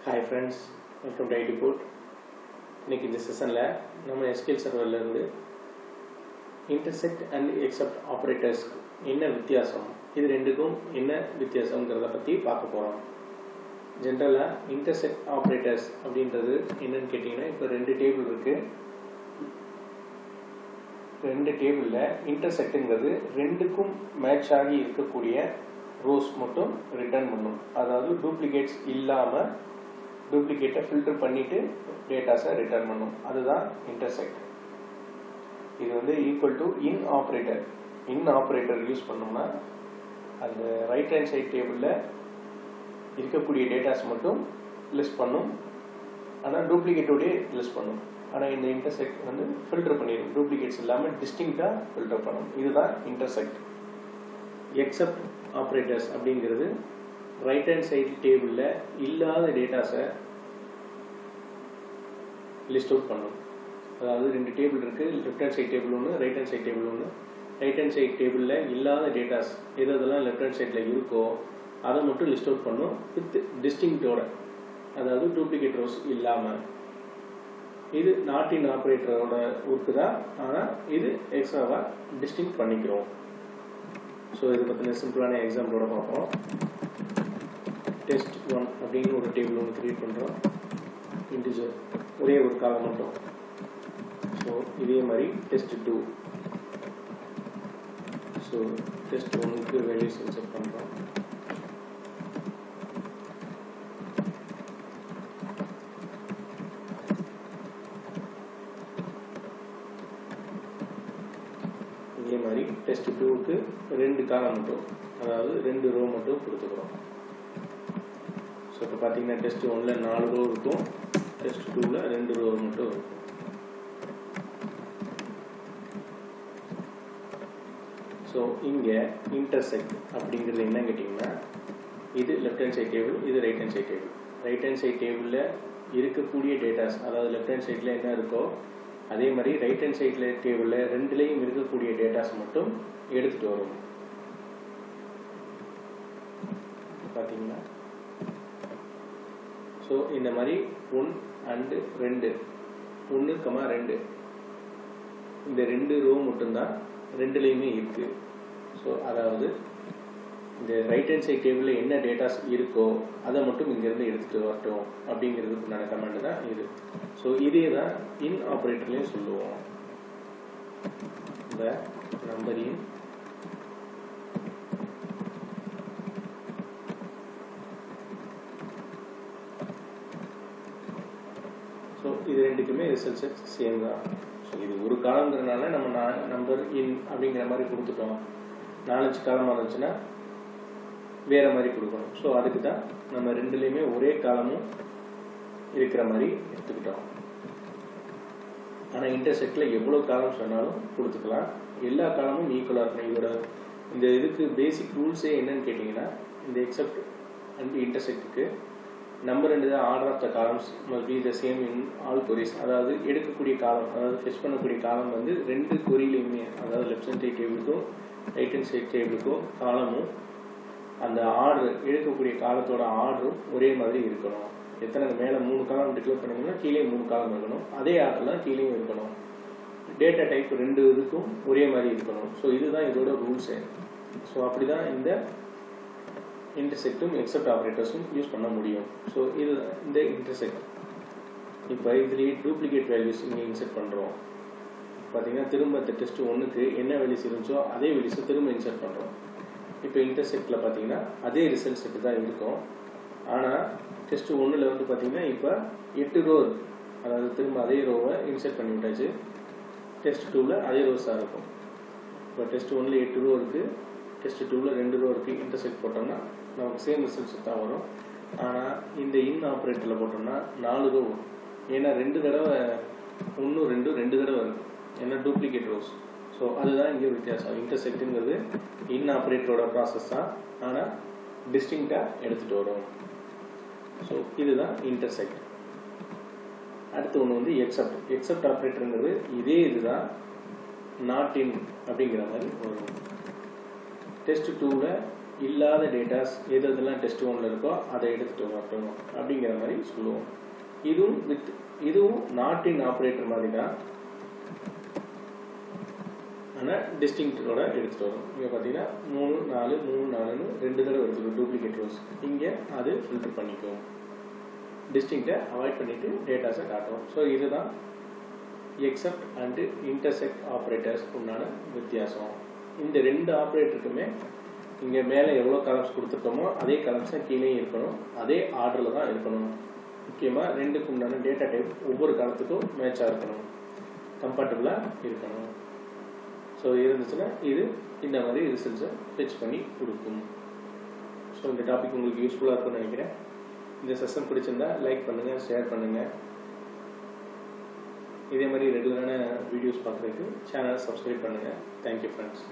Hi friends, welcome to IT Port. இன்னைக்கு இந்த செஷனில் நம்ம SQL சர்வர்லேருந்து இன்டர்செக்ட் அண்ட் எக்ஸப்ட் ஆப்ரேட்டர்ஸ் என்ன வித்தியாசம், இது ரெண்டுக்கும் என்ன வித்தியாசங்கிறத பற்றி பார்க்க போகிறோம். ஜென்ரலாக இன்டர்செக்ட் ஆப்ரேட்டர்ஸ் அப்படின்றது என்னன்னு கேட்டிங்கன்னா, இப்போ ரெண்டு டேபிள் இருக்குது. ரெண்டு டேபிளில் இன்டர்செக்ட்டுங்கிறது ரெண்டுக்கும் மேட்ச் ஆகி இருக்கக்கூடிய ரோஸ் மட்டும் ரிட்டர்ன் பண்ணும். அதாவது டூப்ளிகேட்ஸ் இல்லாமல் டூப்ளிகேட்டை ஃபில்டர் பண்ணிவிட்டு டேட்டாஸை ரிட்டர்ன் பண்ணும். அதுதான் இன்டர்செக்ட். இது வந்து equal to in operator. In operator use பண்ணோம்னா அந்த ரைட் ஹேண்ட் சைட் டேபிளில் இருக்கக்கூடிய டேட்டாஸ் மட்டும் லிஸ்ட் பண்ணும், ஆனால் டூப்ளிகேட்டோடய லிஸ்ட் பண்ணும். ஆனால் இந்த இன்டர்செக்ட் வந்து ஃபில்டர் பண்ணிடும், டூப்ளிகேட்ஸ் இல்லாமல் டிஸ்டிங்க்டாக ஃபில்டர் பண்ணும். இதுதான் இன்டர்செக்ட். எக்ஸப்ட் ஆப்ரேட்டர்ஸ் அப்படிங்கிறது ரைட் ஹேண்ட் சைட் டேபிளில் இல்லாத டேட்டாஸை லிஸ்ட் அவுட் பண்ணும். அதாவது ரெண்டு டேபிள் இருக்குது, லெஃப்ட் ஹேண்ட் சைட் டேபிள் ஒன்று, ரைட் ஹேண்ட் சைட் டேபிள் ஒன்று. ரைட் ஹேண்ட் சைட் டேபிளில் இல்லாத டேட்டாஸ் எதெல்லாம் லெஃப்ட் ஹேண்ட் சைடில் இருக்கோ அதை மட்டும் லிஸ்ட் அவுட் பண்ணும் வித் டிஸ்டிங்க்டோட, அதாவது டூப்ளிகேட் ரோஸ் இல்லாமல். இது நாட் இன் ஆப்ரேட்டரோட ஒர்க்கு தான், ஆனால் இது எக்ஸ்ட்ராவாக டிஸ்டிங் பண்ணிக்கிறோம். ஸோ இதை பற்றின சிம்பிளான எக்ஸாம்பிளோட பார்ப்போம். டெஸ்ட் 1 அப்படிங்கிற ஒரு டேபிள் ஒன்று கிரியேட் பண்ணுறோம். இன்டிஜர் ஒரே ஒரு காலம் மட்டும். ஸோ இதே மாதிரி டெஸ்ட் 2. ஸோ டெஸ்ட் 1க்கு வேல்யூஸ் இன்சர்ட் பண்ணுறோம். இதே மாதிரி டெஸ்ட் 2க்கு ரெண்டு காலம் மட்டும், அதாவது ரெண்டு ரோ மட்டும் கொடுத்துக்கிறோம். ஸோ இப்போ பார்த்தீங்கன்னா டெஸ்ட் 1ல் 4 ரோ இருக்கும், டெஸ்ட் 2ல் 2 ரோ மட்டும் இருக்கும். ஸோ இங்கே இன்டர்செக்ட் அப்படிங்கிறது என்ன கேட்டிங்கன்னா, இது லெஃப்ட் ஹேண்ட் சைட் டேபிள், இது right hand side table. Right hand side டேபிளில் இருக்கக்கூடிய டேட்டாஸ், அதாவது லெஃப்ட் ஹேண்ட் சைடில் என்ன இருக்கோ அதே மாதிரி ரைட் ஹேண்ட் சைடில் டேபிளில் ரெண்டுலேயும் இருக்கக்கூடிய டேட்டாஸ் மட்டும் எடுத்துகிட்டு வரும். பார்த்தீங்கன்னா ஸோ இந்த மாதிரி 1 and 2, 1, 2 இந்த ரெண்டு ரோ மட்டும்தான் ரெண்டுலேயுமே இருக்குது. ஸோ அதாவது இந்த ரைட் ஹேண்ட் சைட் டேபிளில் என்ன டேட்டாஸ் இருக்கோ அதை மட்டும் இங்கேருந்து எடுத்துகிட்டு வரட்டும் அப்படிங்கிறதுக்குண்டான கமெண்ட் தான் இது. ஸோ இதே தான் இன் ஆப்ரேட்டர்லேயும் சொல்லுவோம். இந்த நம்பர் இன் ஸோ இது ரெண்டுக்குமே ரிசல்ட்ஸ் சேம் தான். ஸோ இது ஒரு காலங்கிறதுனால நம்ம நம்பர் இன் அப்படிங்கிற மாதிரி கொடுத்துட்டோம். 4 காலமாக இருந்துச்சுன்னா வேறு மாதிரி கொடுக்கணும். ஸோ அதுக்கு தான் நம்ம ரெண்டுலேயுமே ஒரே காலமும் இருக்கிற மாதிரி எடுத்துக்கிட்டோம். ஆனால் இன்டர்செக்டில் எவ்வளோ காலம் சொன்னாலும் கொடுத்துக்கலாம், எல்லா காலமும் ஈக்குவலாக இருக்கணும். இதோட இந்த இதுக்கு பேசிக் ரூல்ஸே என்னன்னு கேட்டிங்கன்னா, இந்த எக்ஸப்ட் அண்ட் இன்டர்செக்ட்டுக்கு number and order of the columns must be the same in all queries. அதாவது எடுக்கக்கூடிய காலம், அதாவது ஃபெச் பண்ணக்கூடிய காலம் வந்து ரெண்டு கொரியிலையுமே, அதாவது லெஃப்ட் ஹேண்ட் சைட் டேபிளுக்கும் ரைட் ஹேண்ட் சைட் டேபிளுக்கும் காலமும் அந்த ஆர்டர் எடுக்கக்கூடிய காலத்தோட ஆர்டரும் ஒரே மாதிரி இருக்கணும். எத்தனை மேலே 3 காலம் டிக்ளேர் பண்ணிங்கன்னா கீழே 3 காலம் இருக்கணும், அதே ஆர்டர் தான் கீழேயும் இருக்கணும். டேட்டா டைப் ரெண்டு இதுக்கும் ஒரே மாதிரி இருக்கணும். ஸோ இதுதான் இதோட ரூல்ஸு. ஸோ அப்படி தான் இந்த இன்டர்செக்டும் எக்ஸப்ட் ஆப்ரேட்டர்ஸும் யூஸ் பண்ண முடியும். ஸோ இது இந்த இன்டர்செக்ட். இப்போ இதுலேயே டூப்ளிகேட் வேல்யூஸ் இங்கே இன்செர்ட் பண்ணுறோம். பார்த்தீங்கன்னா திரும்ப இந்த டெஸ்ட் 1க்கு என்ன வேல்யூஸ் இருந்துச்சோ அதே வேல்யூஸை திரும்ப இன்செர்ட் பண்ணுறோம். இப்போ இன்டர்செக்டில் பார்த்தீங்கன்னா அதே ரிசல்ட் செட்டு தான் இருக்கும். ஆனால் டெஸ்ட் 1ல் வந்து பார்த்தீங்கன்னா இப்போ 8 ரோ இருக்குது, அதாவது திரும்ப அதே ரோவை இன்செர்ட் பண்ணி விட்டாச்சு. டெஸ்ட் 2ல் அதே ரோஸாக இருக்கும். இப்போ டெஸ்ட் 1ல் 8 ரோ இருக்குது, டெஸ்ட் 2ல் 2 ரோ இருக்குது. இன்டர்செக்ட் போட்டோம்னா நமக்கு சேம் ரிசல்ட்ஸ் தான் வரும். ஆனால் இந்த இன் ஆப்ரேட்டரில் போட்டோம்னா 4 ரோ வரும். ஏன்னா 2 தடவை 1, 2 தடவை இருக்குது, ஏன்னா டூப்ளிகேட் ரோஸ். ஸோ அதுதான் இங்கே வித்தியாசம். இன்டர்செக்ட்டுங்கிறது இன் ஆப்ரேட்டரோட ப்ராசஸ் தான், ஆனால் டிஸ்டிங்க்டாக எடுத்துகிட்டு வரும். ஸோ இதுதான் இன்டர்செக்ட். அடுத்து ஒன்று வந்து எக்ஸப்ட். எக்ஸப்ட் ஆப்ரேட்டருங்கிறது இதே இதுதான் நாட் இன் அப்படிங்கிற மாதிரி வரும். டெஸ்ட் 2ல் இல்லாத டேட்டாஸ் எதெல்லாம் டெஸ்ட் ஒன்ல இருக்கோ அதை எடுத்துட்டு வரட்டும் அப்படிங்கிற மாதிரி சொல்லுவோம். இதுவும் நாட் இன் ஆப்ரேட்டர் மாதிரி தான், ஆனால் டிஸ்டிங்க்டோட எடுத்துகிட்டு வரும். இங்கே பார்த்தீங்கன்னா 3 4 3 4ன்னு 2 தடவை எடுத்துக்கும் டூப்ளிகேட் ரோஸ். இங்கே அது ஃபில்டர் பண்ணிக்கும், டிஸ்டிங்க்டை அவாய்ட் பண்ணிவிட்டு டேட்டாஸை காட்டும். ஸோ இதுதான் எக்ஸப்ட் அண்டு இன்டர்செக்ட் ஆப்ரேட்டர்ஸ் உண்டான வித்தியாசம். இந்த 2 ஆப்ரேட்டருக்குமே இங்கே மேலே எவ்வளோ காலம்ஸ் கொடுத்துருக்கோமோ அதே காலம்ஸாக கீழே இருக்கணும், அதே ஆர்டரில் தான் இருக்கணும். முக்கியமாக 2க்கு உண்டான டேட்டா டைப் ஒவ்வொரு காலத்துக்கும் மேட்சாக இருக்கணும், கம்பேட்டபிளாக இருக்கணும். ஸோ இருந்துச்சுன்னா இது இந்த மாதிரி ரிசல்ட்ஸை ஃபெச் பண்ணி கொடுக்கும். ஸோ இந்த டாபிக் உங்களுக்கு யூஸ்ஃபுல்லாக இருக்கும்னு நினைக்கிறேன். இந்த செஷன் பிடிச்சிருந்தா லைக் பண்ணுங்கள், ஷேர் பண்ணுங்கள். இதே மாதிரி ரெகுலரான வீடியோஸ் பார்க்குறதுக்கு சேனலை சப்ஸ்கிரைப் பண்ணுங்கள். Thank you friends.